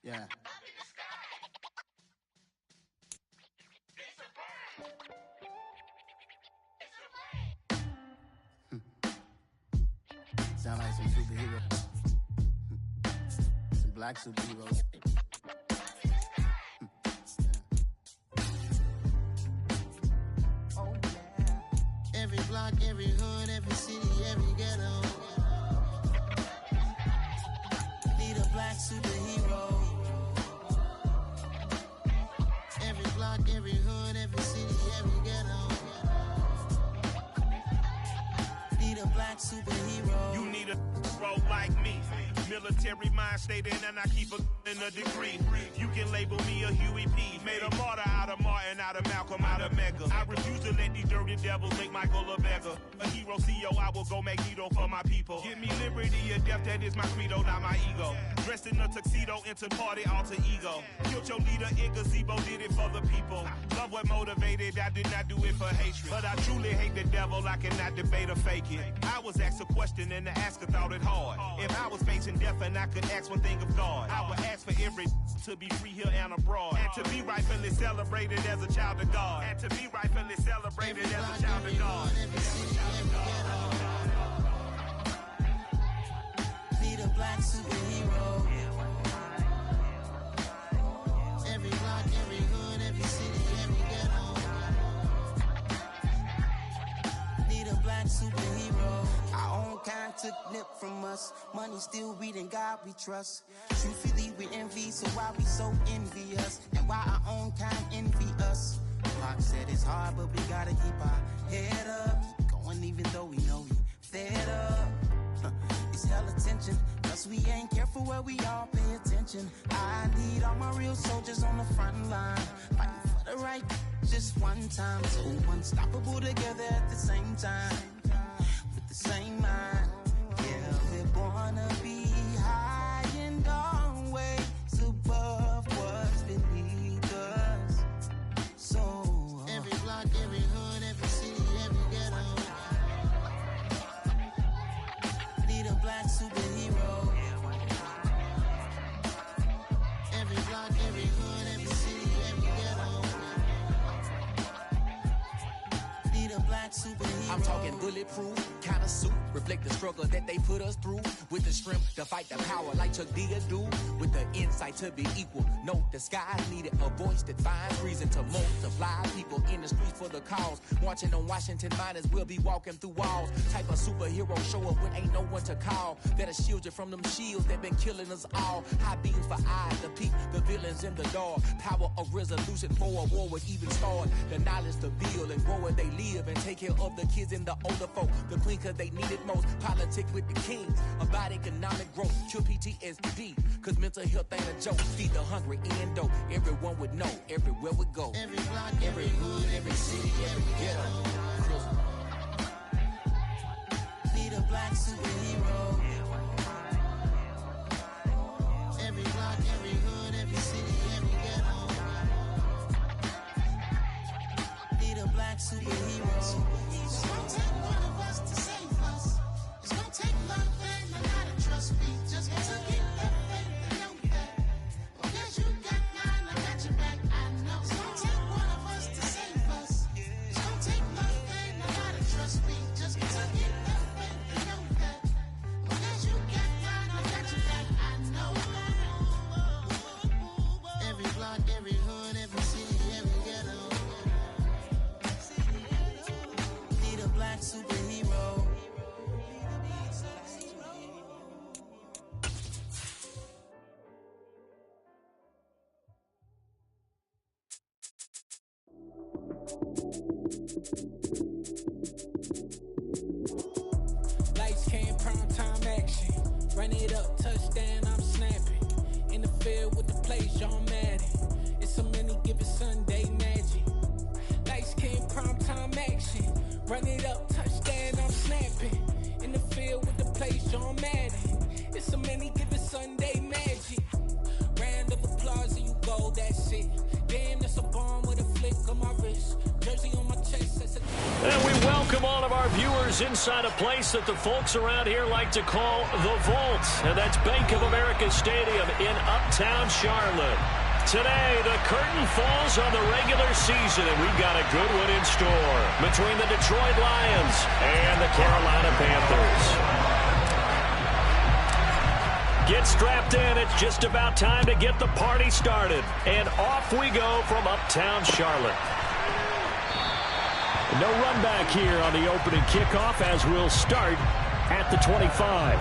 Yeah. Sound like some superheroes. Some black superheroes. Oh, yeah. Every block, every hood, every city, every ghetto. Need a black superhero. Every block, every hood, every city, every ghetto. Need a black superhero. You need a bro like me. Military mind stated, and I keep in a degree. You can label me a Huey P. Made a martyr out of Martin, out of Malcolm, out of Mega. I refuse to let these dirty devils make Michael a beggar. A hero CEO, I will go Magneto for my people. Give me liberty or death, that is my credo, not my ego. Dressed in a tuxedo, into party, alter ego. Killed your leader in gazebo, did it for the people. Love what motivated, I did not do it for hatred. But I truly hate the devil, I cannot debate or fake it. I was asked a question and the asker thought it hard. If I was facing death and I could ask one thing of God, I would ask for every to be free here and abroad, and to be rightfully celebrated as a child of God, and to be rightfully celebrated as a child of God. Need a black superhero. Every block, every hood, every city, every ghetto. Need a black superhero. Our own kind took nip from us. Money still reading God we trust. Truthfully we envy, so why we so envious? And why our own kind envy us? Block said it's hard, but we gotta keep our head up. Going even though we know we fed up. It's hell attention, cause we ain't careful where we all pay attention. I need all my real soldiers on the front line, fighting for the right just one time. So unstoppable together at the same time, with the same mind. Yeah, we're gonna be high and always above what's beneath us. So every block, every hood, every city, every ghetto. Need a black superhero. Every block, every hood, every city, every ghetto. Need a black superhero. I'm talking bulletproof kind of suit, reflect the struggle that they put us through. With the strength to fight the power like Chuck D do. With the insight to be equal. Note the skies needed a voice that finds reason to multiply. People in the streets for the cause. Marching on Washington, might as well be walking through walls. Type of superhero show up when ain't no one to call. That'll shield you from them shields that been killing us all. High beams for eyes to peep the villains in the dark. Power of resolution for a war would even start. The knowledge to build and grow where they live and take care of the kids and the older folk. The queen cause they need it most. Politic with the kings. About economic growth. Cure PTSD. Cause mental health ain't a joke. Feed the hungry and dope. Everyone would know. Everywhere we go. Every block, every hood, every city, every ghetto. Need a black superhero. Every block, every hood, every city, every ghetto. Need a black superhero. It's gonna take one of us to save us. It's gonna take love and a lot of trust. We just got to get that faith and know that. Because you got mine, I got your back. I know. It's gonna take one of us to save us. It's gonna take love and a lot of trust. We just got to get that faith and know that. Because you got mine, I got your back. I know. Every block, every hood, every city, every ghetto. Need a black superhero. Lights came, prime time action. Run it up, touchdown, I'm snapping. In the field with the plays, John Madden. It's a many given Sunday magic. Lights came, prime time action. Run it up, touchdown, I'm snapping. In the field with the plays, John Madden. It's a many given Sunday magic. Round of applause and you go, that's it. Damn, that's a bomb with a flick on my wrist. Jersey on my chest, that's a... And we welcome all of our viewers inside a place that the folks around here like to call the Vault. And that's Bank of America Stadium in Uptown Charlotte. Today, the curtain falls on the regular season, and we've got a good one in store between the Detroit Lions and the Carolina Panthers. Get strapped in. It's just about time to get the party started. And off we go from Uptown Charlotte. No run back here on the opening kickoff as we'll start at the 25.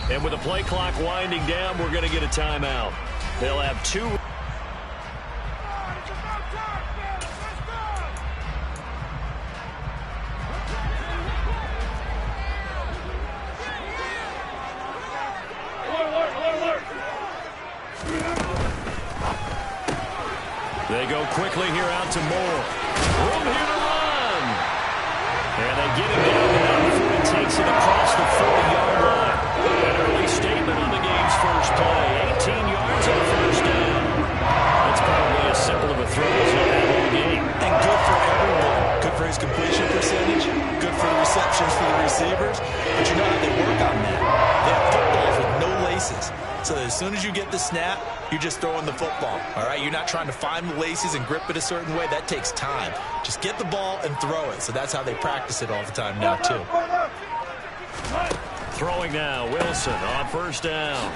And with the play clock winding down, we're going to get a timeout. They'll have two. They go quickly here out to Moore. Room here to run. And they get him down now before he takes it across the 40-yard line. An early statement on the game's first play. 18 yards on first down. That's probably as simple of a throw as he'll have all game. And good for everyone. Good for his completion percentage. Good for the receptions for the receivers. But you know how they work on that. They have footballs with no laces. So that as soon as you get the snap, you're just throwing the football. All right? You're not trying to find the laces and grip it a certain way. That takes time. Just get the ball and throw it. So that's how they practice it all the time now, too. Throwing now, Wilson on first down.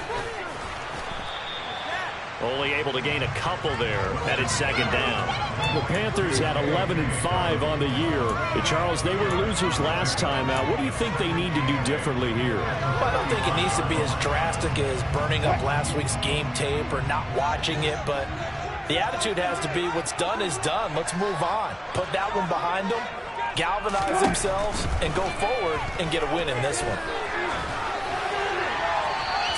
Only able to gain a couple there at its second down. The Panthers had 11-5 on the year. Charles, they were losers last time out. What do you think they need to do differently here? Well, I don't think it needs to be as drastic as burning up last week's game tape or not watching it, but the attitude has to be what's done is done. Let's move on. Put that one behind them, galvanize themselves, and go forward and get a win in this one.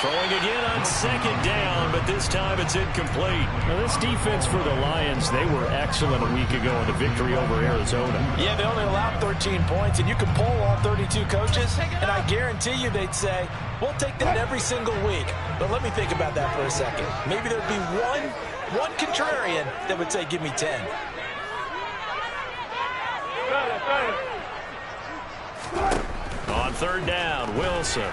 Throwing again on second down, but this time it's incomplete. Now, this defense for the Lions, they were excellent a week ago in the victory over Arizona. Yeah, they only allowed 13 points, and you can poll all 32 coaches, and I guarantee you they'd say, we'll take that every single week. But let me think about that for a second. Maybe there'd be one contrarian that would say, give me 10. On third down, Wilson.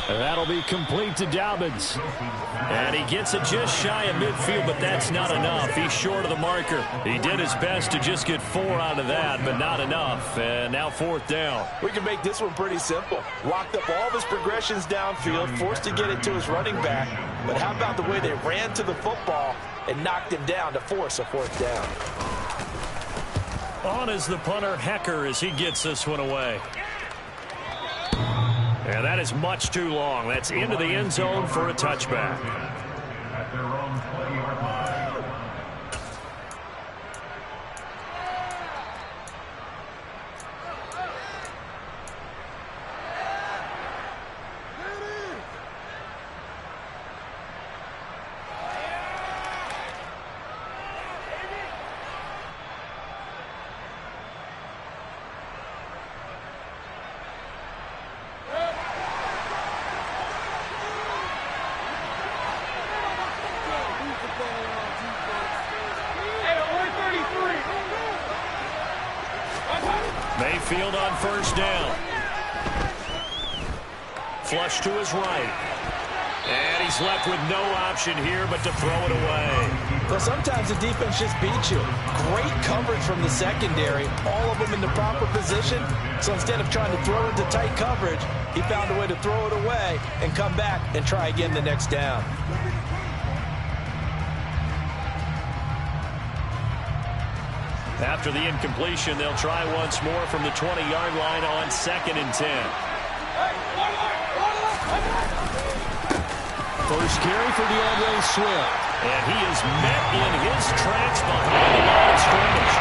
And that'll be complete to Dobbins. And he gets it just shy of midfield, but that's not enough. He's short of the marker. He did his best to just get 4 out of that, but not enough. And now fourth down. We can make this one pretty simple. Locked up all of his progressions downfield, forced to get it to his running back. But how about the way they ran to the football and knocked him down to force a fourth down? On is the punter, Hecker, as he gets this one away. And that is much too long. That's into the end zone for a touchback. Mayfield on first down. Flush to his right. And he's left with no option here but to throw it away. Well, sometimes the defense just beats you. Great coverage from the secondary. All of them in the proper position. So instead of trying to throw into tight coverage, he found a way to throw it away and come back and try again the next down. After the incompletion, they'll try once more from the 20-yard line on 2nd and 10. First carry for DeAndre Swift. And he is met in his tracks behind the line of scrimmage.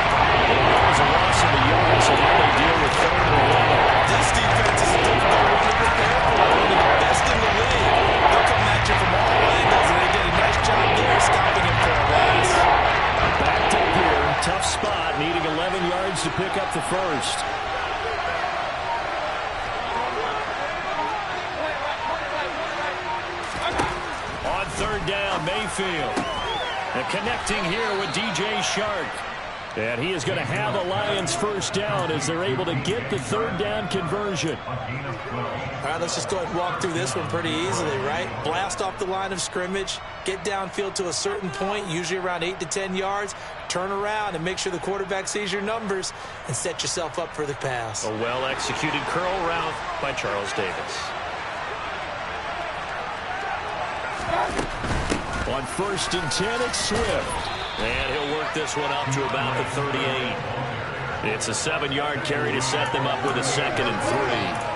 There was a loss of a yard, so now they deal with 3rd and 11. This defense is a difficult one to prepare for. One of the best in the league. They'll come at you from all angles, and they did a nice job there stopping him for a loss. Backed up here, tough spot, needing 11 yards to pick up the first. On 3rd down, Mayfield. And connecting here with DJ Shark. And he is going to have a Lions first down as they're able to get the 3rd down conversion. All right, let's just go ahead and walk through this one pretty easily, right? Blast off the line of scrimmage, get downfield to a certain point, usually around 8 to 10 yards, turn around and make sure the quarterback sees your numbers and set yourself up for the pass. A well-executed curl route by Charles Davis. On 1st and 10, it's Swift. And he'll work this one up to about the 38. It's a 7-yard carry to set them up with a 2nd and 3.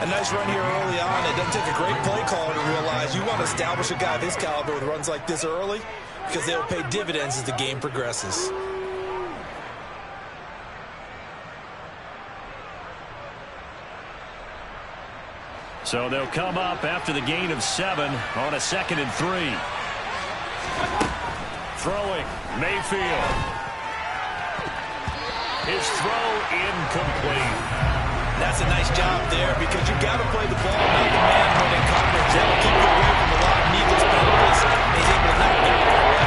A nice run here early on. It doesn't take a great play caller to realize you want to establish a guy of his caliber with runs like this early because they'll pay dividends as the game progresses. So they'll come up after the gain of 7 on a 2nd and 3. Throwing, Mayfield. His throw incomplete. That's a nice job there because you got to play the ball, not the man when in coverage. That'll keep you away from a lot of needless penalties. He's able to knock that one away.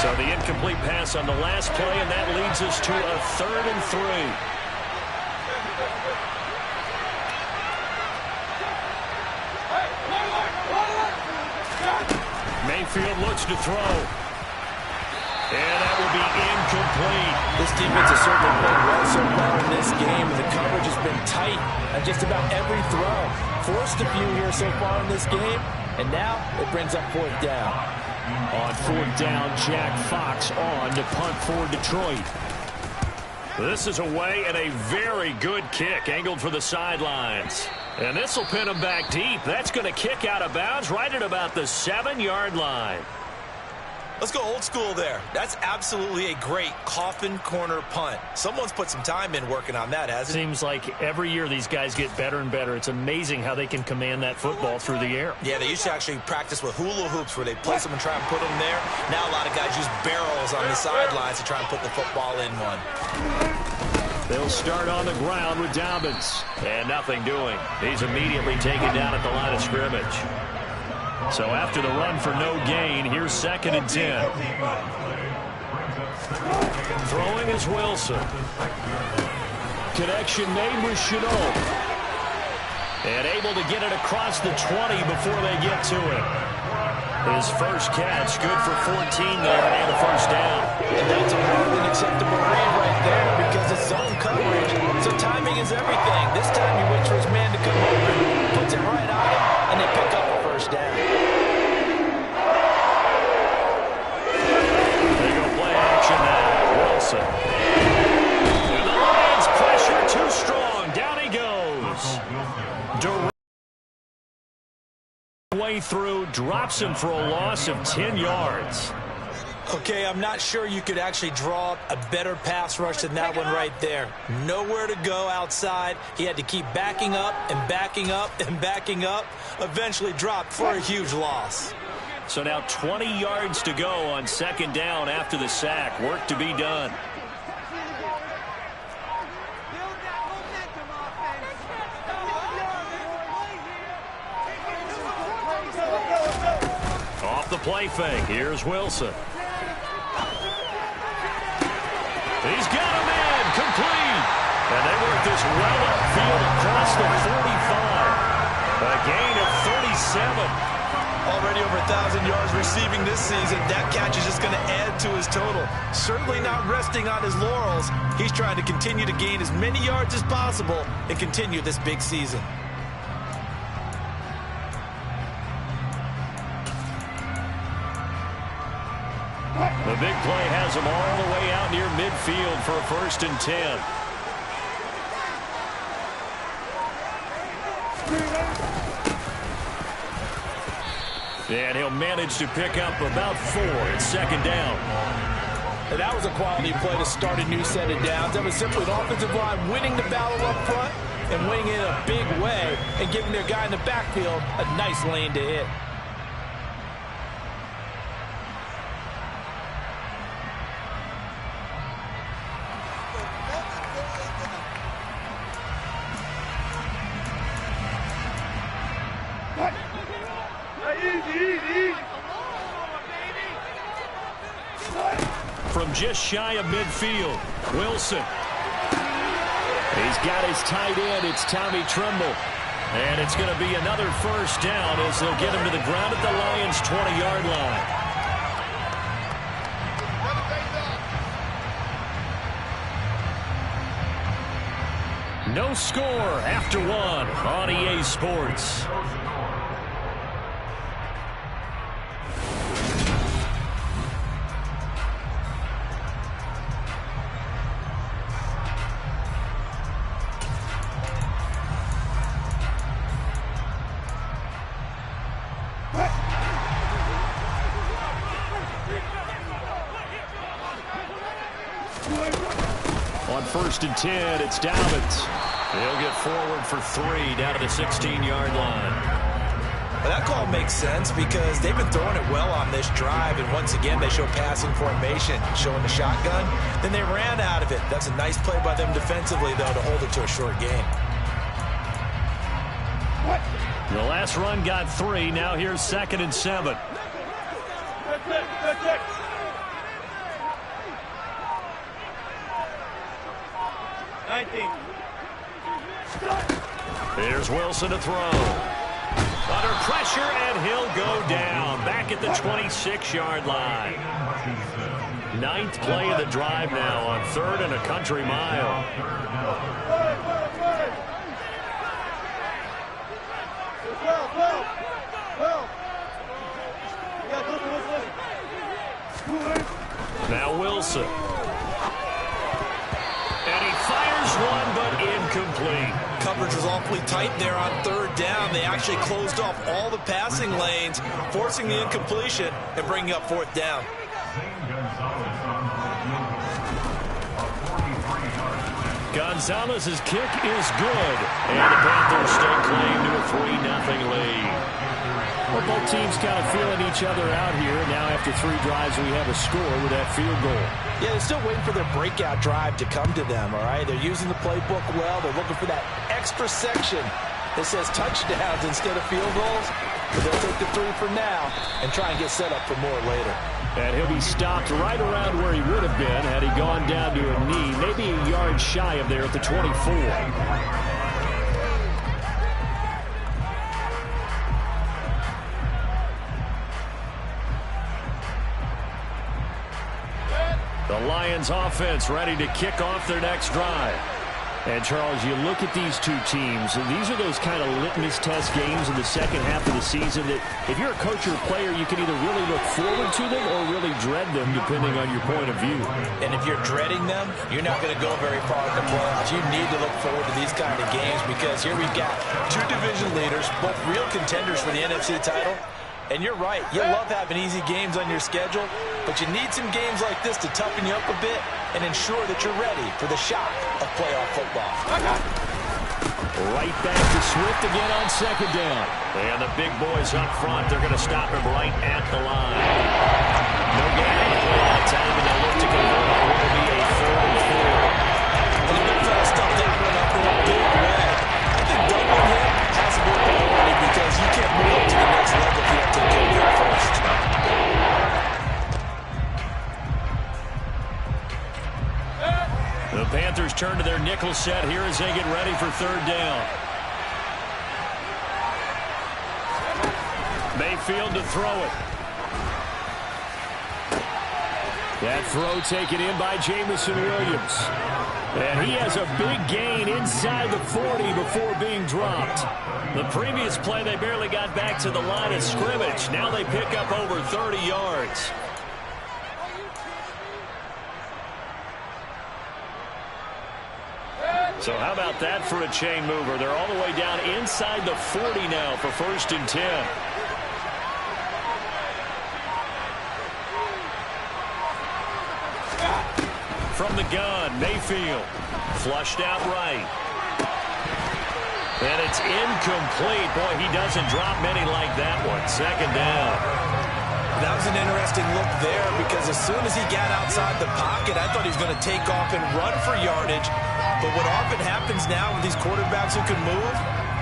So the incomplete pass on the last play, and that leads us to a 3rd and 3. Mayfield looks to throw. And that will be incomplete. This defense has certainly played well so far in this game, and the coverage has been tight on just about every throw. Forced a few here so far in this game, and now it brings up 4th down. On 4th down, Jack Fox on to punt for Detroit. This is away and a very good kick, angled for the sidelines. And this will pin him back deep. That's going to kick out of bounds right at about the 7-yard line. Let's go old school there. That's absolutely a great coffin corner punt. Someone's put some time in working on that, hasn't it? Seems like every year these guys get better and better. It's amazing how they can command that football through the air. Yeah, they used to actually practice with hula hoops where they place them and try and put them there. Now a lot of guys use barrels on the sidelines to try and put the football in one. They'll start on the ground with Dobbins. And nothing doing. He's immediately taken down at the line of scrimmage. So after the run for no gain, here's 2nd and 10. Throwing is Wilson. Connection made with Chenault. And able to get it across the 20 before they get to it. His first catch, good for 14 there and a first down. And that's a more than acceptable read right there because it's zone coverage. So timing is everything. This time he waits for his man to come over, puts it right on him, and they pick up a first down. They go play action now. Wilson. And the Lions pressure too strong. Down he goes. Way through, drops him for a loss of 10 yards. Okay, I'm not sure you could actually draw up a better pass rush than that one right there. Nowhere to go outside. He had to keep backing up and backing up and backing up. Eventually dropped for a huge loss. So now 20 yards to go on 2nd down after the sack. Work to be done. Off the play fake. Here's Wilson. He's got a man complete. And they work this well upfield across the 45. A gain of 37. Already over 1,000 yards receiving this season. That catch is just going to add to his total. Certainly not resting on his laurels. He's trying to continue to gain as many yards as possible and continue this big season. The big play has him all the way out near midfield for a 1st and 10. And he'll manage to pick up about 4. It's second down. And that was a quality play to start a new set of downs. That was simply an offensive line winning the battle up front and winning it in a big way and giving their guy in the backfield a nice lane to hit. From just shy of midfield, Wilson. He's got his tight end. It's Tommy Tremble. And it's going to be another first down as they'll get him to the ground at the Lions' 20-yard line. No score after 1 on EA Sports. On 1st and 10, it's Dobbins. He'll get forward for 3 down to the 16-yard line. Well, that call makes sense because they've been throwing it well on this drive, and once again they show passing formation, showing the shotgun. Then they ran out of it. That's a nice play by them defensively, though, to hold it to a short gain. The last run got 3. Now here's 2nd and 7. Here's Wilson to throw. Under pressure, and he'll go down. Back at the 26-yard line. 9th play of the drive now on 3rd and a country mile. Now Wilson. And he fires one, but incomplete. Coverage was awfully tight there on 3rd down. They actually closed off all the passing lanes, forcing the incompletion and bringing up 4th down. Gonzalez's kick is good. And the Panthers stake claim to a 3-0 lead. Well, both teams kind of feeling each other out here. Now after 3 drives, we have a score with that field goal. Yeah, they're still waiting for their breakout drive to come to them, all right? They're using the playbook well. They're looking for that extra section that says touchdowns instead of field goals. But they'll take the 3 for now and try and get set up for more later. And he'll be stopped right around where he would have been had he gone down to a knee, maybe a yard shy of there at the 24. The Lions offense ready to kick off their next drive. And, Charles, you look at these two teams, and these are those kind of litmus test games in the second half of the season that if you're a coach or a player, you can either really look forward to them or really dread them, depending on your point of view. And if you're dreading them, you're not going to go very far in the playoffs. You need to look forward to these kind of games because here we've got 2 division leaders, both real contenders for the NFC title. And you're right, you love having easy games on your schedule, but you need some games like this to toughen you up a bit and ensure that you're ready for the shock of playoff football. Right back to Swift again on 2nd down. And the big boys up front, they're going to stop him right at the line. No gain on the play that time, and they'll look to convert on what will be a 3rd and 4. And the big fella stuffed that one up in a big way. I think doubling him has to be a priority because you can't move up to the next level if you have to take care of him first. The Panthers turn to their nickel set here as they get ready for 3rd down. Mayfield to throw it. That throw taken in by Jamison Williams. And he has a big gain inside the 40 before being dropped. The previous play, they barely got back to the line of scrimmage. Now they pick up over 30 yards. So how about that for a chain mover? They're all the way down inside the 40 now for 1st and 10. From the gun, Mayfield. Flushed out right. And it's incomplete. Boy, he doesn't drop many like that one. 2nd down. That was an interesting look there because as soon as he got outside the pocket, I thought he was going to take off and run for yardage. But what often happens now with these quarterbacks who can move,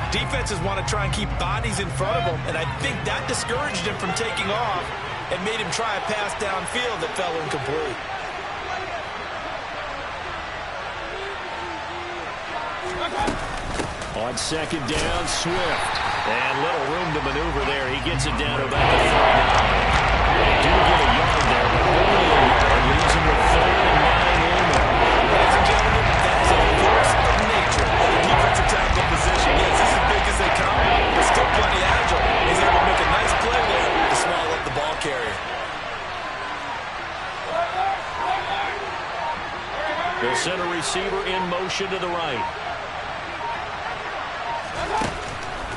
defenses want to try and keep bodies in front of them, and I think that discouraged him from taking off and made him try a pass downfield that fell incomplete. On 2nd down, Swift. And little room to maneuver there. He gets it down to about the 39. They do get a yard there, but only a yard. Leaves him with 3rd and 9 in there. Ladies and gentlemen, that is a force of nature of the defensive tackle position. Yes, this is as big as they come, but still plenty agile. He's able to make a nice play there to swallow up the ball carrier. They'll send a receiver in motion to the right.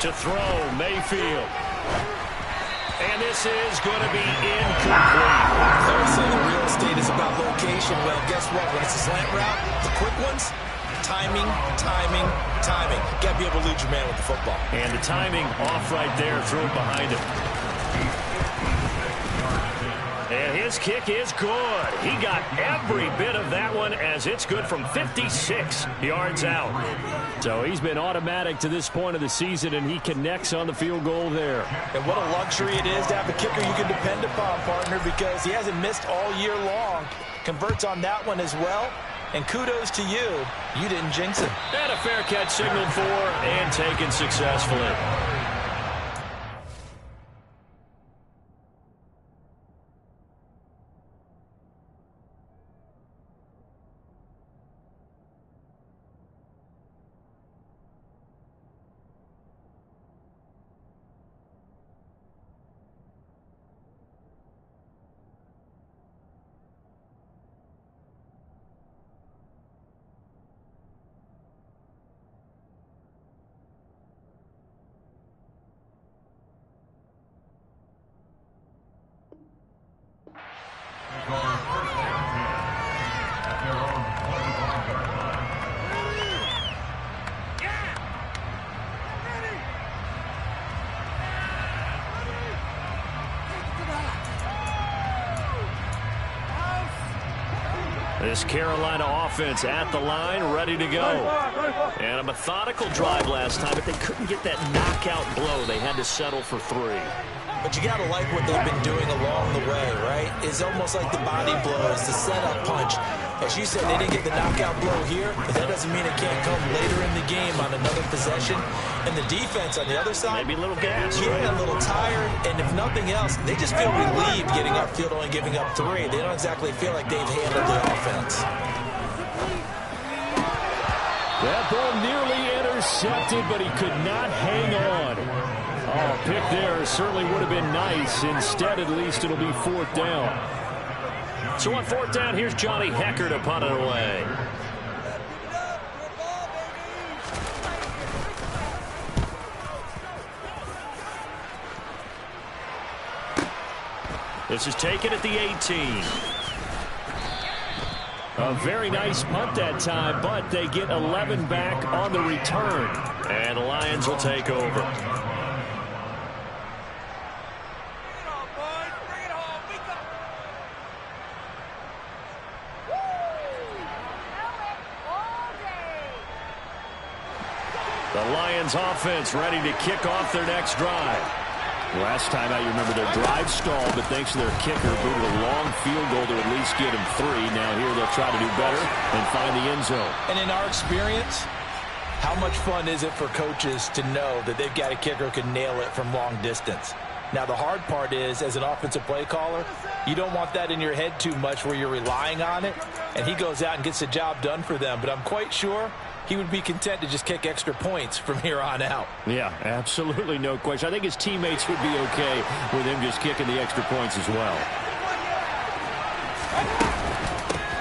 To throw, Mayfield. And this is going to be incomplete. I would say the real estate is about location. Well, guess what? When it's a slant route, the quick ones, timing, timing, timing. Got to be able to lead your man with the football. And the timing off right there. Throw it behind him. And his kick is good. He got every bit of that one as it's good from 56 yards out. So he's been automatic to this point of the season, and he connects on the field goal there. And what a luxury it is to have a kicker you can depend upon, partner, because he hasn't missed all year long. Converts on that one as well. And kudos to you. You didn't jinx him. And a fair catch signaled for and taken successfully. This Carolina offense at the line, ready to go. And a methodical drive last time, but they couldn't get that knockout blow. They had to settle for 3. But you got to like what they've been doing along the way, right? It's almost like the body blows, the setup punch. As you said, they didn't get the knockout blow here, but that doesn't mean it can't come later in the game on another possession. And the defense on the other side, maybe a little gas, yeah, right? A little tired. And if nothing else, they just feel relieved getting upfield, only giving up 3. They don't exactly feel like they've handled the offense. That ball nearly intercepted, but he could not hang on. Oh, pick there certainly would have been nice. Instead, at least, it'll be 4th down. So on 4th down, here's Johnny Hecker to punt it away. This is taken at the 18. A very nice punt that time, but they get 11 back on the return. And the Lions will take over. The Lions offense ready to kick off their next drive. Last time out, you remember their drive stalled, but thanks to their kicker, booted a long field goal to at least get him 3. Now here they'll try to do better and find the end zone. And in our experience, how much fun is it for coaches to know that they've got a kicker who can nail it from long distance? Now, the hard part is, as an offensive play caller, you don't want that in your head too much where you're relying on it, and he goes out and gets the job done for them. But I'm quite sure he would be content to just kick extra points from here on out. Yeah, absolutely, no question. I think his teammates would be okay with him just kicking the extra points as well.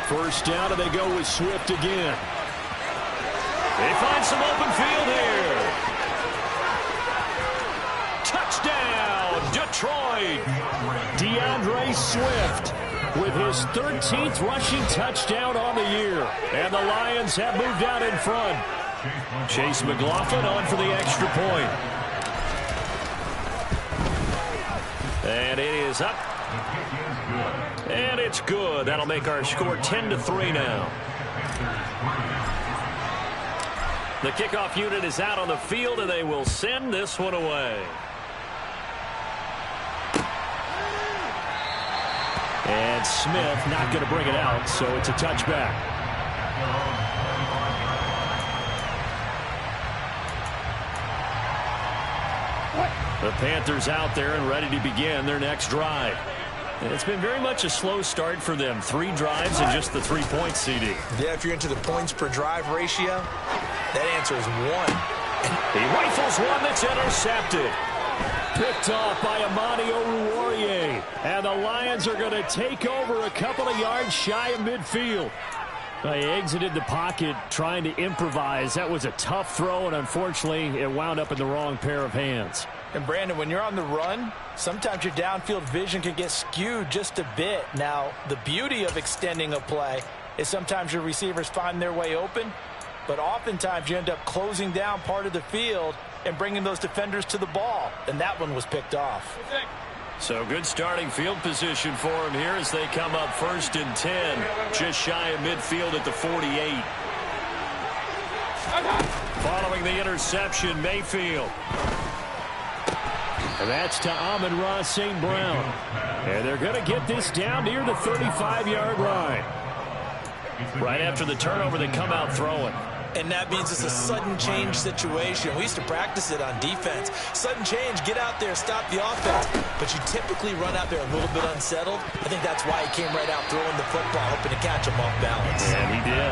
First down, and they go with Swift again. They find some open field here. Touchdown, Detroit. DeAndre Swift with his 13th rushing touchdown on the year. And the Lions have moved out in front. Chase McLaughlin on for the extra point. And it is up. And it's good. That'll make our score 10-3 now. The kickoff unit is out on the field, and they will send this one away. And Smith not going to bring it out, so it's a touchback. The Panthers out there and ready to begin their next drive. And it's been very much a slow start for them. 3 drives and just the 3-point CD. Yeah, if you're into the points per drive ratio, that answer is 1. He rifles one that's intercepted. Picked off by Amani Oruwariye. And the Lions are going to take over a couple of yards shy of midfield. They exited the pocket trying to improvise. That was a tough throw, and unfortunately, it wound up in the wrong pair of hands. And, Brandon, when you're on the run, sometimes your downfield vision can get skewed just a bit. Now, the beauty of extending a play is sometimes your receivers find their way open, but oftentimes you end up closing down part of the field and bringing those defenders to the ball, and that one was picked off. So good starting field position for him here as they come up 1st and 10, just shy of midfield at the 48. Following the interception, Mayfield. And that's to Amon-Ra St. Brown. And they're going to get this down near the 35-yard line. Right after the turnover, they come out throwing. And that means it's a sudden change situation. We used to practice it on defense. Sudden change, get out there, stop the offense. But you typically run out there a little bit unsettled. I think that's why he came right out throwing the football, hoping to catch him off balance. And he did.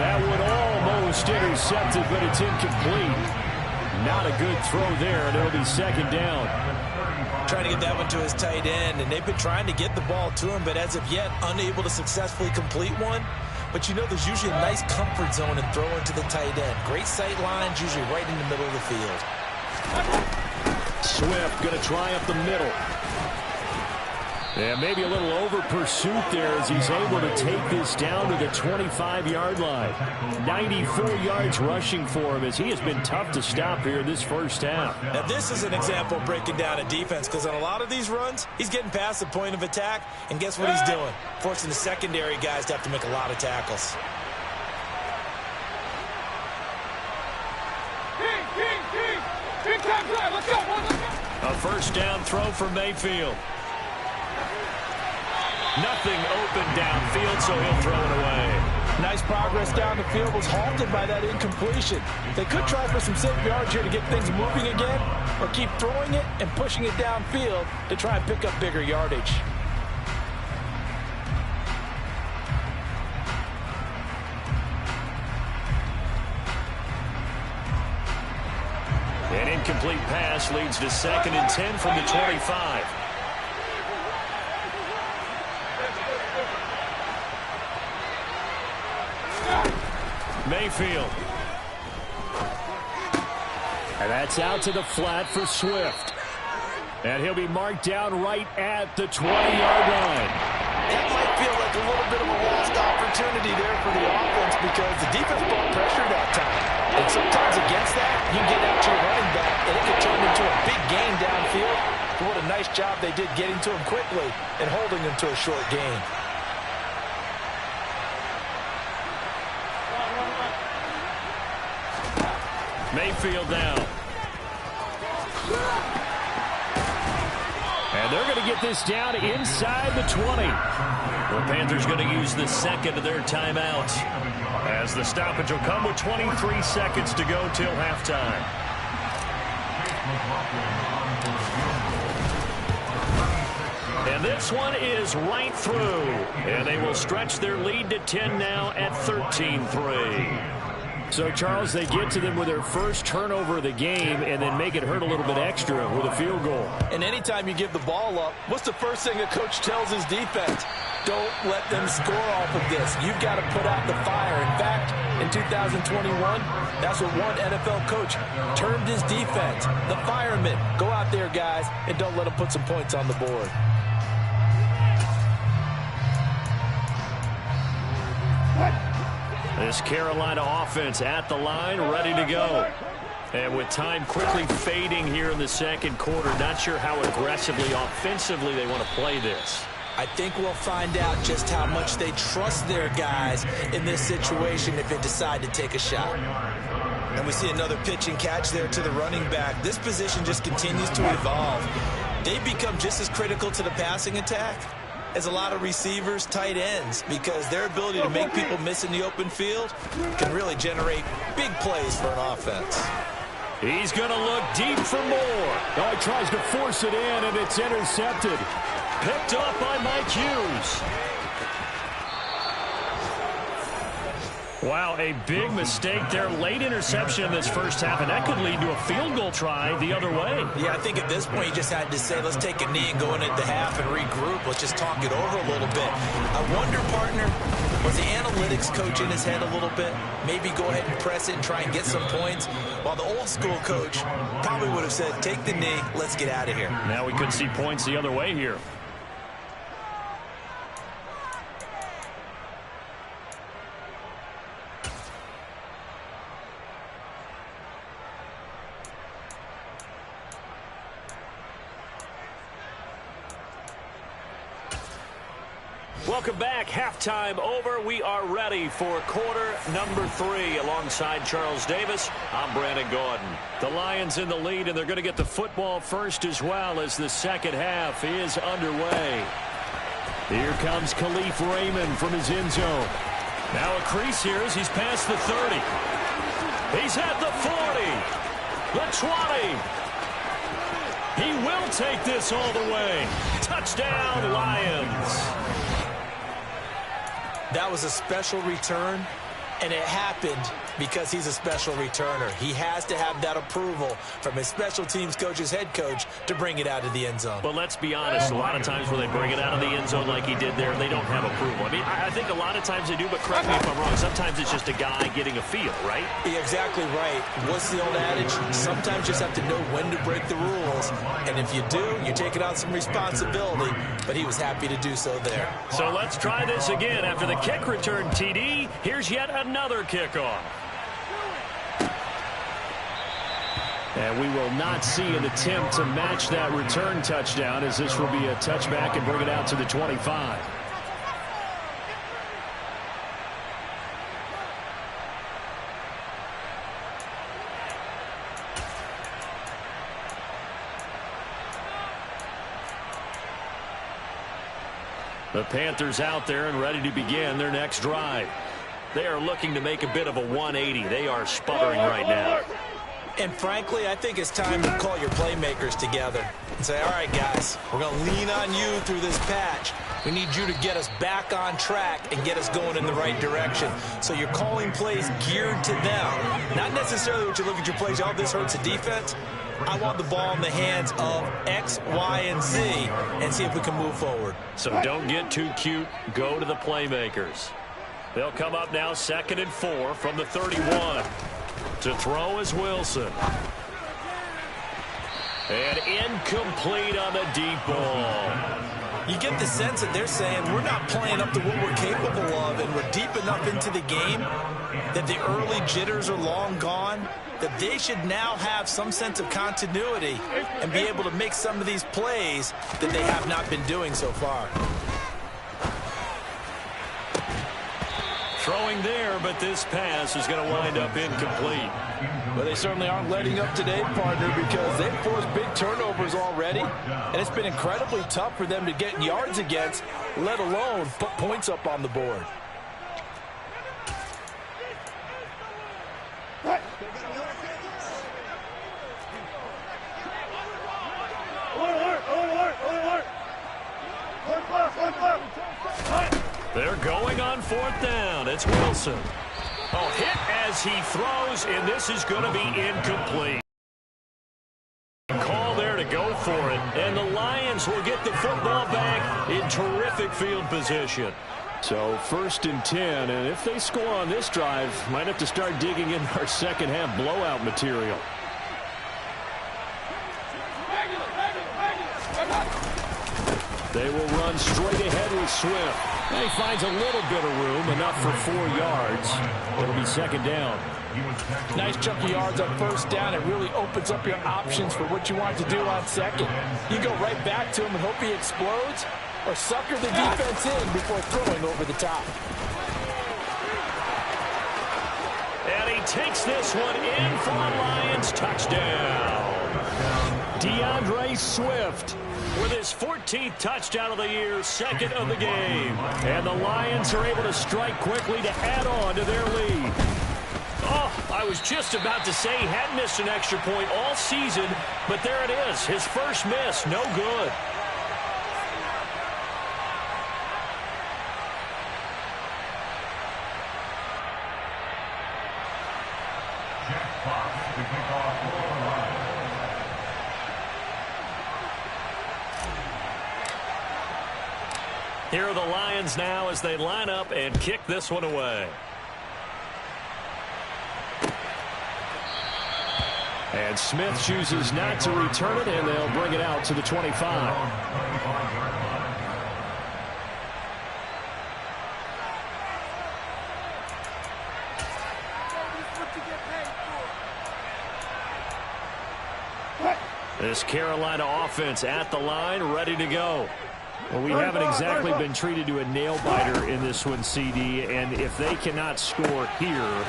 That one almost intercepted, but it's incomplete. Not a good throw there, and it'll be 2nd down. Trying to get that one to his tight end, and they've been trying to get the ball to him, but as of yet, unable to successfully complete one. But you know there's usually a nice comfort zone in throwing to the tight end. Great sight lines, usually right in the middle of the field. Swift going to try up the middle. And maybe a little over pursuit there as he's able to take this down to the 25-yard line. 94 yards rushing for him as he has been tough to stop here this first half. Now this is an example of breaking down a defense because on a lot of these runs, he's getting past the point of attack, and guess what he's doing? Forcing the secondary guys to have to make a lot of tackles. A 1st down throw for Mayfield. Nothing open downfield, so he'll throw it away. Nice progress down the field was halted by that incompletion. They could try for some safe yards here to get things moving again, or keep throwing it and pushing it downfield to try and pick up bigger yardage. An incomplete pass leads to 2nd and 10 from the 25. Mayfield. And that's out to the flat for Swift. And he'll be marked down right at the 20-yard line. That might feel like a little bit of a lost opportunity there for the offense because the defense brought pressure that time. And sometimes against that, you get out to your running back, and it can turn into a big gain downfield. But what a nice job they did getting to him quickly and holding him to a short gain. Mayfield down. And they're going to get this down inside the 20. The Panthers going to use the 2nd of their timeouts as the stoppage will come with 23 seconds to go till halftime. And this one is right through. And they will stretch their lead to 10 now at 13-3. So, Charles, they get to them with their first turnover of the game and then make it hurt a little bit extra with a field goal. And anytime you give the ball up, what's the first thing a coach tells his defense? Don't let them score off of this. You've got to put out the fire. In fact, in 2021? That's what one NFL coach termed his defense. The firemen. Go out there, guys, and don't let them put some points on the board. This Carolina offense at the line, ready to go. And with time quickly fading here in the second quarter, not sure how aggressively, offensively they want to play this. I think we'll find out just how much they trust their guys in this situation if they decide to take a shot. And we see another pitch and catch there to the running back. This position just continues to evolve. They become just as critical to the passing attack as a lot of receivers, tight ends, because their ability to make people miss in the open field can really generate big plays for an offense. He's going to look deep for more. Oh, he tries to force it in, and it's intercepted. Picked up by Mike Hughes. Wow, a big mistake there. Late interception in this first half, and that could lead to a field goal try the other way. Yeah, I think at this point you just had to say, let's take a knee and go into the half and regroup. Let's just talk it over a little bit. I wonder, partner, was the analytics coach in his head a little bit? Maybe go ahead and press it and try and get some points? While the old school coach probably would have said, take the knee, let's get out of here. Now we could see points the other way here. Welcome back. Halftime over. We are ready for quarter number 3. Alongside Charles Davis, I'm Brandon Gordon. The Lions in the lead, and they're going to get the football first as well as the second half is underway. Here comes Khalif Raymond from his end zone. Now a crease here as he's past the 30. He's at the 40. The 20. He will take this all the way. Touchdown, Lions. That was a special return, and it happened because he's a special returner. He has to have that approval from his special teams coach's head coach to bring it out of the end zone. But let's be honest, a lot of times when they bring it out of the end zone like he did there, they don't have approval. I mean, I think a lot of times they do, but correct me if I'm wrong. Sometimes it's just a guy getting a feel, right? Yeah, exactly right. What's the old adage? Sometimes you just have to know when to break the rules, and if you do, you're taking on some responsibility, but he was happy to do so there. So let's try this again. After the kick return TD, here's yet another kickoff. And we will not see an attempt to match that return touchdown, as this will be a touchback and bring it out to the 25. The Panthers out there and ready to begin their next drive. They are looking to make a bit of a 180. They are sputtering right now. And frankly, I think it's time to call your playmakers together and say, all right, guys, we're going to lean on you through this patch. We need you to get us back on track and get us going in the right direction. So you're calling plays geared to them. Not necessarily what you look at your plays, oh, this hurts the defense. I want the ball in the hands of X, Y, and Z and see if we can move forward. So don't get too cute. Go to the playmakers. They'll come up now 2nd and 4 from the 31. To throw is Wilson. And incomplete on the deep ball. You get the sense that they're saying we're not playing up to what we're capable of, and we're deep enough into the game that the early jitters are long gone, that they should now have some sense of continuity and be able to make some of these plays that they have not been doing so far. Throwing there, but this pass is going to wind up incomplete. Well, they certainly aren't letting up today, partner, because they've forced big turnovers already, and it's been incredibly tough for them to get yards against, let alone put points up on the board. They're going on 4th down. It's Wilson. Oh, hit as he throws, and this is going to be incomplete. Call there to go for it, and the Lions will get the football back in terrific field position. So 1st and 10, and if they score on this drive, might have to start digging in our second half blowout material. They will run straight ahead with Swift. And he finds a little bit of room, enough for 4 yards. It'll be 2nd down. Nice chunk of yards on 1st down. It really opens up your options for what you want to do on 2nd. You go right back to him and hope he explodes, or sucker the defense in before throwing over the top. And he takes this one in for a Lions touchdown. DeAndre Swift with his 14th touchdown of the year, 2nd of the game. And the Lions are able to strike quickly to add on to their lead. Oh, I was just about to say he hadn't missed an extra point all season, but there it is, his first miss, no good. Here are the Lions now as they line up and kick this one away. And Smith chooses not to return it, and they'll bring it out to the 25. This Carolina offense at the line, ready to go. Well, we haven't exactly been treated to a nail-biter in this one, CD, and if they cannot score here,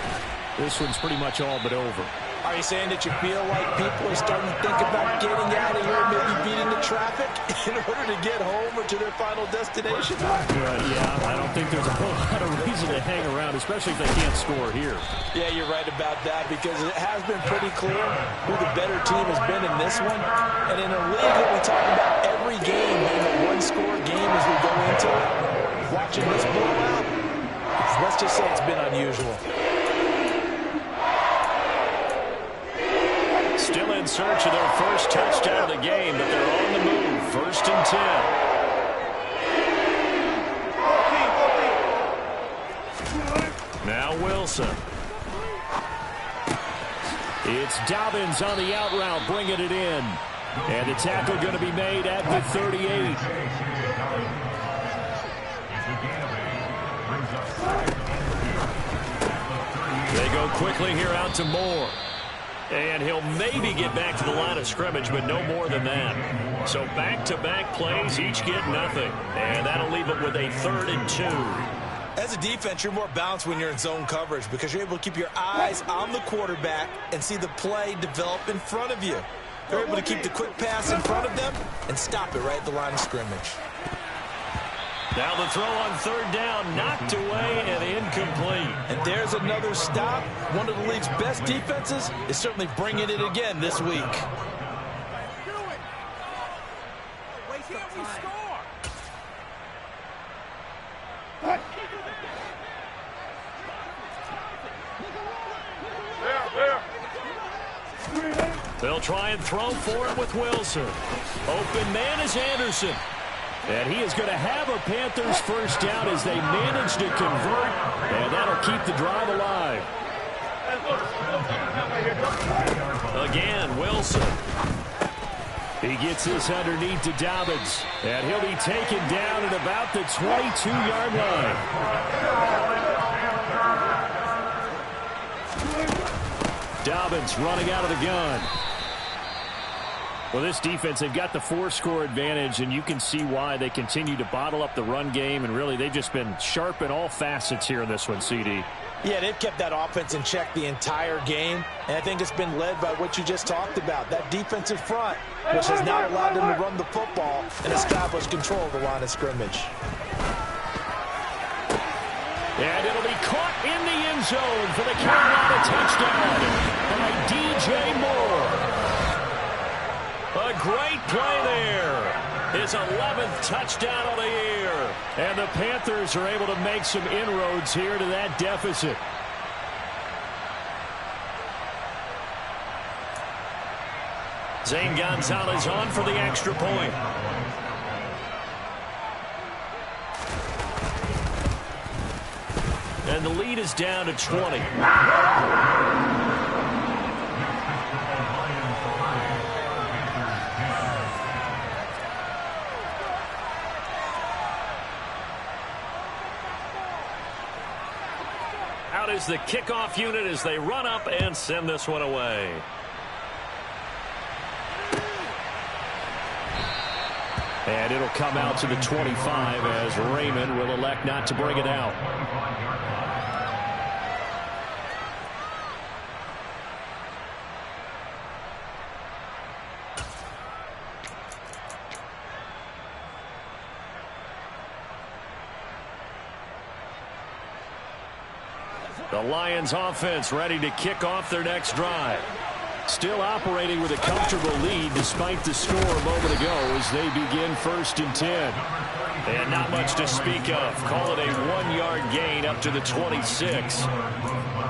this one's pretty much all but over. Are you saying that you feel like people are starting to think about getting out of here, maybe beating the traffic in order to get home or to their final destination? Yeah, I don't think there's a whole lot of reason to hang around, especially if they can't score here. Yeah, you're right about that, because it has been pretty clear who the better team has been in this one. And in a league that we talk about every game being a one-score game as we go into it, watching this blowout, let's just say it's been unusual. Still in search of their first touchdown of the game, but they're on the move. 1st and 10. Now Wilson. It's Dobbins on the out route, bringing it in. And the tackle going to be made at the 38. They go quickly here out to Moore. And he'll maybe get back to the line of scrimmage, but no more than that. So back-to-back plays, each get nothing. And that'll leave it with a 3rd and 2. As a defense, you're more balanced when you're in zone coverage because you're able to keep your eyes on the quarterback and see the play develop in front of you. You're able to keep the quick pass in front of them and stop it right at the line of scrimmage. Now the throw on 3rd down, knocked away and incomplete. And there's another stop. One of the league's best defenses is certainly bringing it again this week. They'll try and throw for it with Wilson. Open man is Anderson. And he is going to have a Panthers first down as they manage to convert. And that'll keep the drive alive. Again, Wilson. He gets this underneath to Dobbins. And he'll be taken down at about the 22-yard line. Dobbins running out of the gun. Well, this defense, they've got the 4-score advantage, and you can see why they continue to bottle up the run game, and really they've just been sharp in all facets here in this one, CD. Yeah, they've kept that offense in check the entire game, and I think it's been led by what you just talked about, that defensive front, which has not allowed them to run the football and establish control of the line of scrimmage. And it'll be caught in the end zone for the Carolina touchdown by DJ Moore. A great play there. His 11th touchdown of the year. And the Panthers are able to make some inroads here to that deficit. Zane Gonzalez on for the extra point. the lead is down to 20. Out is the kickoff unit as they run up and send this one away. And it'll come out to the 25 as Raymond will elect not to bring it out. The Lions offense ready to kick off their next drive. Still operating with a comfortable lead despite the score a moment ago as they begin 1st and 10. And not much to speak of. Call it a 1-yard gain up to the 26.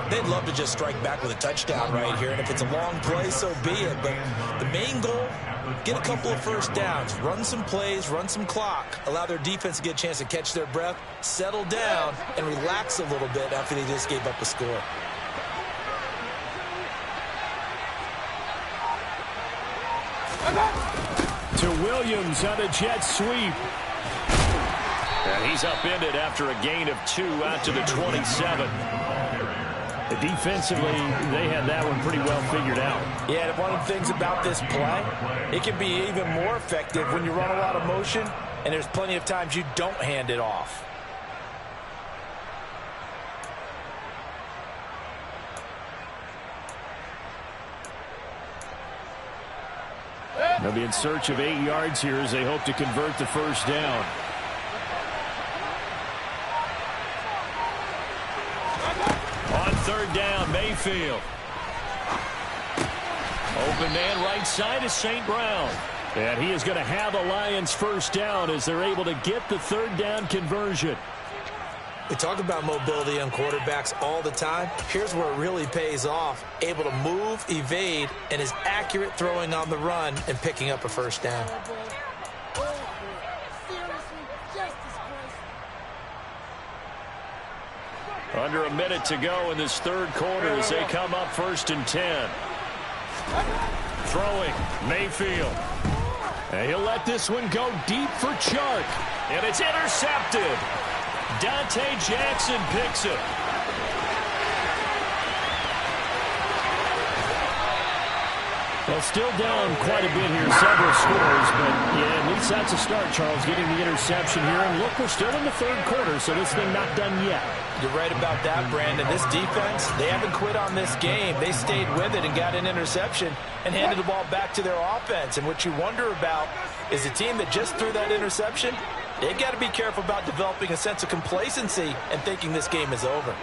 They'd love to just strike back with a touchdown right here, and if it's a long play, so be it. But the main goal, get a couple of first downs, run some plays, run some clock, allow their defense to get a chance to catch their breath, settle down, and relax a little bit after they just gave up a score. To Williams on a jet sweep. And he's upended after a gain of 2 out to the 27. Defensively, they had that one pretty well figured out. Yeah, and one of the things about this play, it can be even more effective when you run a lot of motion, and there's plenty of times you don't hand it off. They'll be in search of 8 yards here as they hope to convert the first down. On 3rd down, Mayfield. Open man right side is St. Brown. And he is going to have the Lions first down as they're able to get the 3rd down conversion. We talk about mobility on quarterbacks all the time. Here's where it really pays off. Able to move, evade, and is accurate throwing on the run and picking up a first down. Under a minute to go in this 3rd quarter as they come up 1st and 10. Throwing, Mayfield. And he'll let this one go deep for Chark. And it's intercepted. Dante Jackson picks it. Well, still down quite a bit here, several scores, but yeah, at least that's a start, Charles, getting the interception here. And look, we're still in the 3rd quarter, so this thing not done yet. You're right about that, Brandon. This defense, they haven't quit on this game. They stayed with it and got an interception and handed the ball back to their offense. And what you wonder about is a team that just threw that interception, they've got to be careful about developing a sense of complacency and thinking this game is over.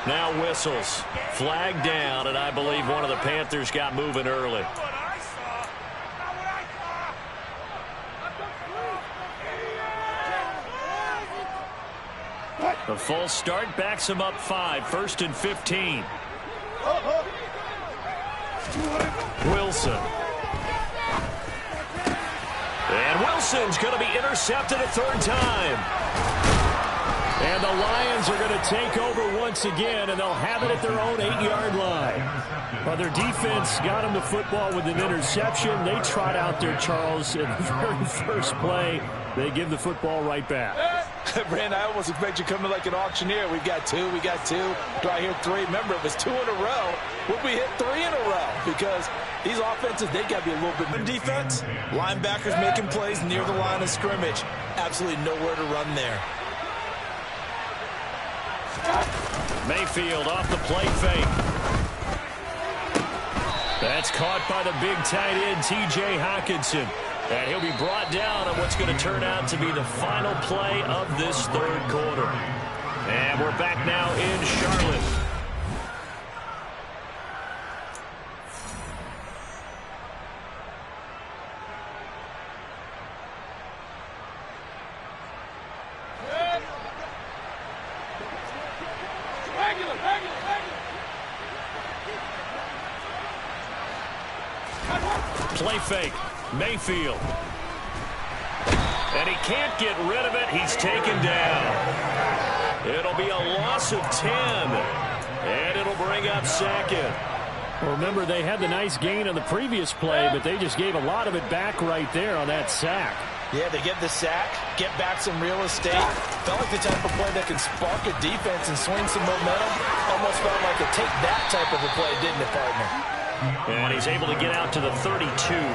Now whistles. Flag down, and I believe one of the Panthers got moving early. The full start backs him up 5, 1st and 15. Wilson. And Wilson's going to be intercepted a 3rd time. And the Lions are going to take over once again, and they'll have it at their own 8-yard line. Well, their defense got them the football with an interception. They trot out there, Charles, in the very first play. They give the football right back. Brandon, I almost expect you coming like an auctioneer. We got 2, we got 2. Do I hear 3? Remember, it was 2 in a row. Would we hit 3 in a row? Because these offenses, they got to be a little bit more defense. Linebackers making plays near the line of scrimmage. Absolutely nowhere to run there. Mayfield off the play fake. That's caught by the big tight end, T.J. Hockenson. And he'll be brought down on what's going to turn out to be the final play of this 3rd quarter. And we're back now in Charlotte. play fake. Mayfield. And he can't get rid of it. He's taken down. It'll be a loss of 10. And it'll bring up second. Well, remember, they had the nice gain on the previous play, but they just gave a lot of it back right there on that sack. Yeah, they get the sack, get back some real estate. Felt like the type of play that can spark a defense and swing some momentum. Almost felt like a take that type of a play, didn't it, partner? And he's able to get out to the 32,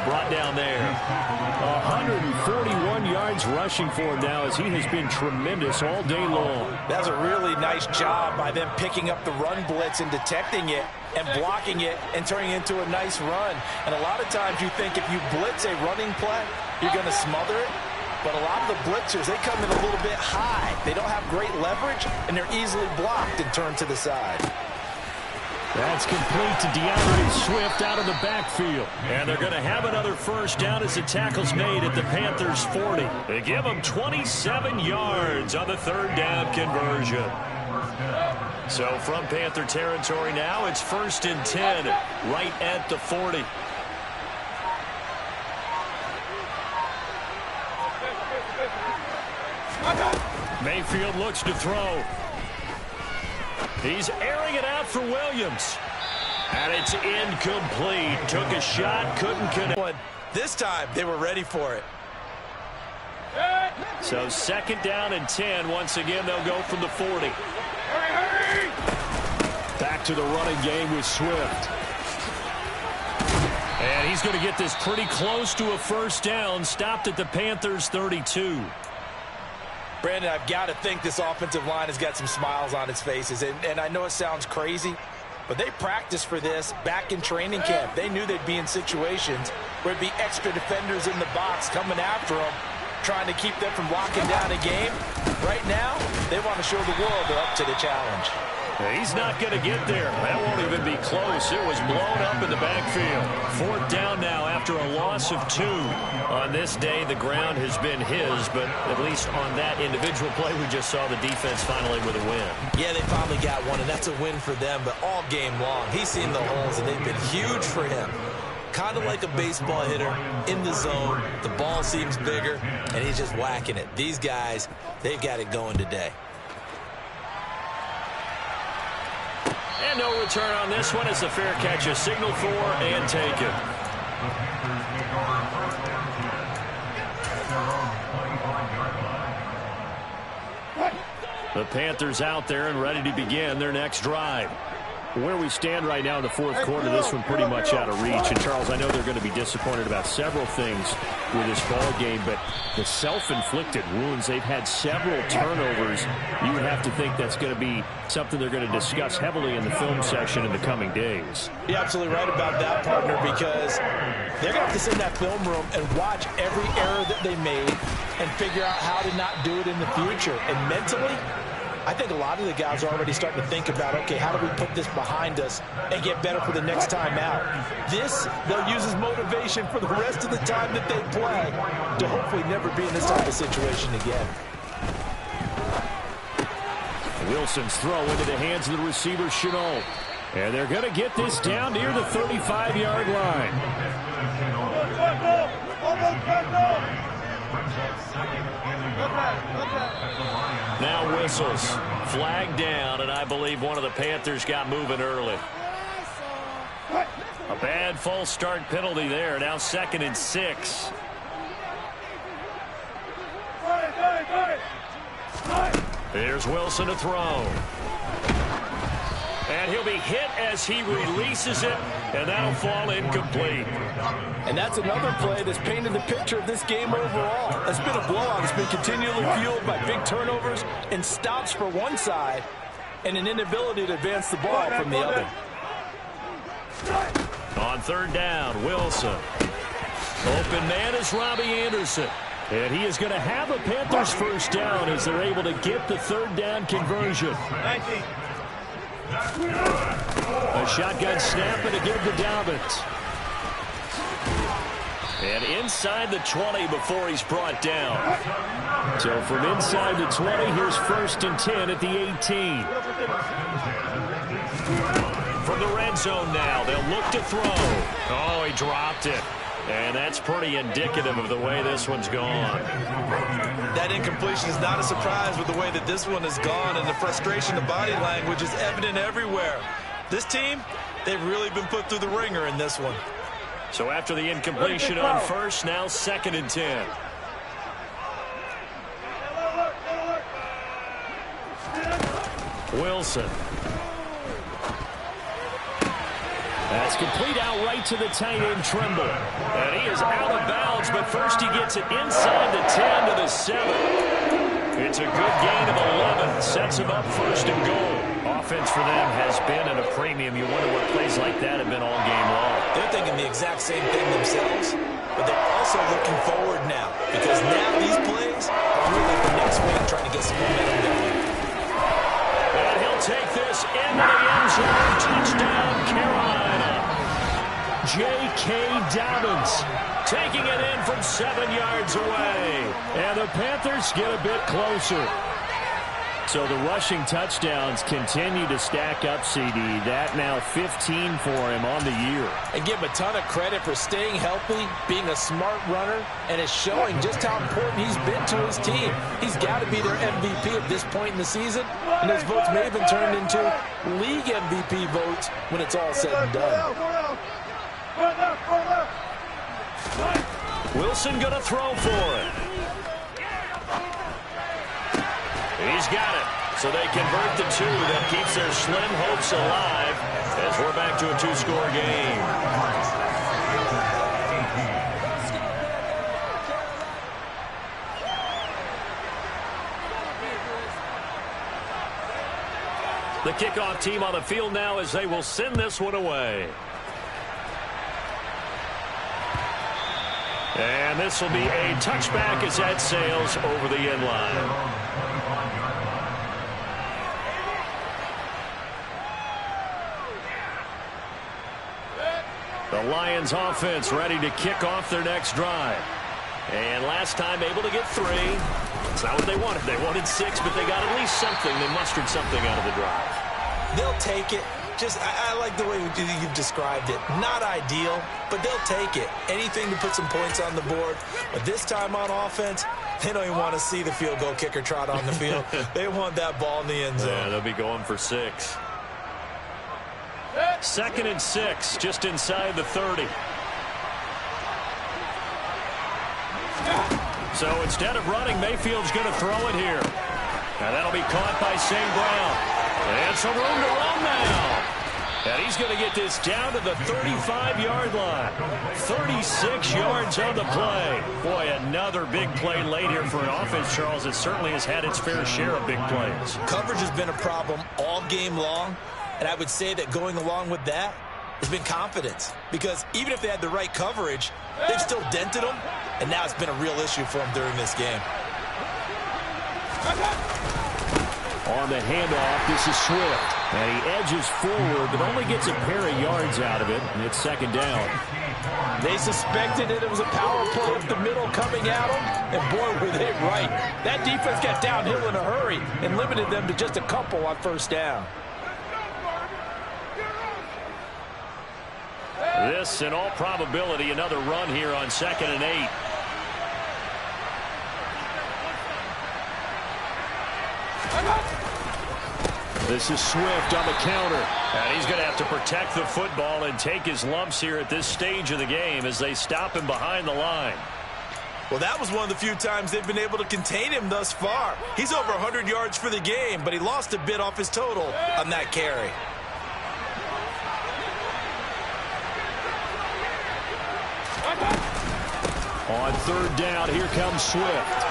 brought down there. 141 yards rushing for him now as he has been tremendous all day long. That's a really nice job by them picking up the run blitz and detecting it and blocking it and turning it into a nice run. And a lot of times you think if you blitz a running play, you're going to smother it. But a lot of the blitzers, they come in a little bit high. They don't have great leverage, and they're easily blocked and turned to the side. That's complete to DeAndre Swift out of the backfield. And they're going to have another first down as the tackle's made at the Panthers' 40. They give them 27 yards on the third down conversion. So from Panther territory now, it's 1st and 10 right at the 40. Mayfield looks to throw. He's airing it out for Williams. And it's incomplete. Took a shot, couldn't connect. This time, they were ready for it. So 2nd down and 10. Once again, they'll go from the 40. Back to the running game with Swift. And he's going to get this pretty close to a first down. Stopped at the Panthers' 32. Brandon, I've got to think this offensive line has got some smiles on its faces. And I know it sounds crazy, but they practiced for this back in training camp. They knew they'd be in situations where it'd be extra defenders in the box coming after them, trying to keep them from locking down a game. Right now, they want to show the world they're up to the challenge. He's not going to get there. That won't even be close. It was blown up in the backfield. 4th down now after a loss of 2. On this day, the ground has been his, but at least on that individual play, we just saw the defense finally with a win. Yeah, they finally got one, and that's a win for them, but all game long, he's seen the holes, and they've been huge for him. Kind of like a baseball hitter in the zone. The ball seems bigger, and he's just whacking it. These guys, they've got it going today. And no return on this one. It's a fair catch, a signal for and taken. The Panthers out there and ready to begin their next drive. Where we stand right now in the 4th quarter, this one pretty much out of reach. And, Charles, I know they're going to be disappointed about several things with this ball game, but the self-inflicted wounds, they've had several turnovers. You would have to think that's going to be something they're going to discuss heavily in the film session in the coming days. You're absolutely right about that, partner, because they're going to have to sit in that film room and watch every error that they made and figure out how to not do it in the future. And mentally, I think a lot of the guys are already starting to think about, okay, how do we put this behind us and get better for the next time out? This, they'll use as motivation for the rest of the time that they play to hopefully never be in this type of situation again. Wilson's throw into the hands of the receiver, Chenault. And they're going to get this down near the 35-yard line. Now whistles. Flag down, and I believe one of the Panthers got moving early. A bad false start penalty there. Now 2nd and 6. Here's Wilson to throw. And he'll be hit as he releases it, and that'll fall incomplete. And that's another play that's painted the picture of this game overall. It's been a blowout. It's been continually fueled by big turnovers and stops for one side and an inability to advance the ball from the other. On 3rd down, Wilson. Open man is Robbie Anderson. And he is going to have a Panthers first down as they're able to get the 3rd down conversion. A shotgun snap and a give to Dobbins. And inside the 20 before he's brought down. So from inside the 20, here's 1st and 10 at the 18. From the red zone now, they'll look to throw. Oh, he dropped it. And that's pretty indicative of the way this one's gone. That incompletion is not a surprise with the way that this one has gone, and the frustration, the body language is evident everywhere. This team, they've really been put through the ringer in this one. So after the incompletion on first, now 2nd and 10. Wilson. That's complete out right to the tight end, Trimble. And he is out of bounds, but first he gets it inside the 10 to the 7. It's a good gain of 11. Sets him up 1st and goal. Offense for them has been at a premium. You wonder what plays like that have been all game long. They're thinking the exact same thing themselves, but they're also looking forward now, because now these plays are really the next week trying to get some momentum going. And he'll take this into the end zone. Touchdown, Carolina. J.K. Dobbins taking it in from 7 yards away. And the Panthers get a bit closer. So the rushing touchdowns continue to stack up, CD. That now 15 for him on the year. And give him a ton of credit for staying healthy, being a smart runner, and it's showing just how important he's been to his team. He's got to be their MVP at this point in the season, and his votes may have been turned into league MVP votes when it's all said and done. Wilson going to throw for it. He's got it. So they convert the 2. That keeps their slim hopes alive as we're back to a 2-score game. The kickoff team on the field now as they will send this one away. And this will be a touchback as that sails over the end line. The Lions offense ready to kick off their next drive. And last time able to get 3. It's not what they wanted. They wanted 6, but they got at least something. They mustered something out of the drive. They'll take it. I like the way you've described it. Not ideal, but they'll take it. Anything to put some points on the board. But this time on offense, they don't even want to see the field goal kicker trot on the field. They want that ball in the end zone. Yeah, they'll be going for 6. 2nd and 6, just inside the 30. So instead of running, Mayfield's going to throw it here. Now that'll be caught by St. Brown. And some room to run now. And he's going to get this down to the 35-yard line. 36 yards on the play. Boy, another big play late here for an offense, Charles. It certainly has had its fair share of big plays. Coverage has been a problem all game long. And I would say that going along with that has been confidence. Because even if they had the right coverage, they've still dented them. And now it's been a real issue for them during this game. On the handoff, this is Swift. And he edges forward, but only gets a pair of yards out of it. And it's 2nd down. They suspected that it was a power play up the middle coming at them. And boy, were they right. That defense got downhill in a hurry and limited them to just a couple on 1st down. This, in all probability, another run here on 2nd and 8. This is Swift on the counter. And he's going to have to protect the football and take his lumps here at this stage of the game as they stop him behind the line. Well, that was one of the few times they've been able to contain him thus far. He's over 100 yards for the game, but he lost a bit off his total on that carry. On 3rd down, here comes Swift.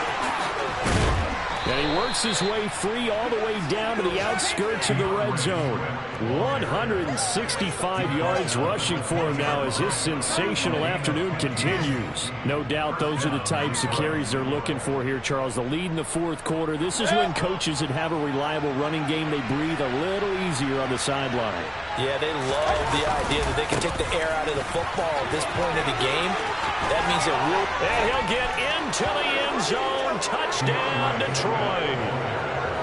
And he works his way free all the way down to the outskirts of the red zone. 165 yards rushing for him now as his sensational afternoon continues. No doubt those are the types of carries they're looking for here, Charles. The lead in the 4th quarter. This is when coaches that have a reliable running game, they breathe a little easier on the sideline. Yeah, they love the idea that they can take the air out of the football at this point of the game. That means it will. And he'll get into the end zone. Touchdown, Detroit.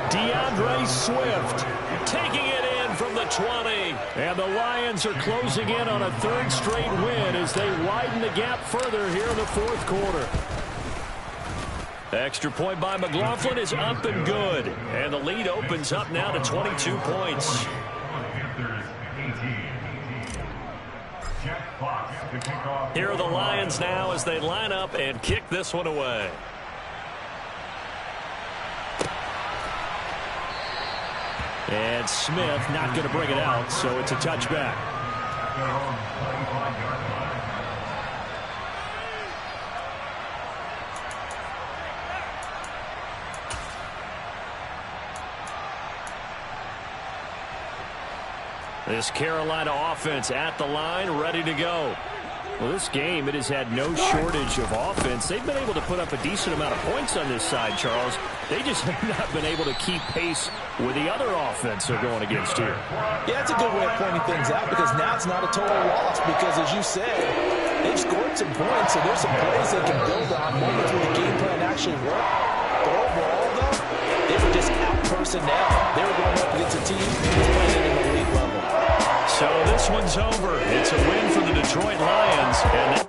DeAndre Swift taking it in in from the 20. And the Lions are closing in on a third straight win as they widen the gap further here in the fourth quarter. Extra point by McLaughlin is up and good. And the lead opens up now to 22 points. Here are the Lions now as they line up and kick this one away. And Smith not going to bring it out, so it's a touchback. This Carolina offense at the line, ready to go. Well, this game, it has had no shortage of offense. They've been able to put up a decent amount of points on this side, Charles. They just have not been able to keep pace with the other offense they're going against here. Yeah, it's a good way of pointing things out because now it's not a total loss because, as you said, they've scored some points, so there's some plays they can build on, moments where the game plan actually worked. But overall, though, they were just out personnel. They were going up against a team that was playing at an elite level. So this one's over. It's a win for the Detroit Lions. And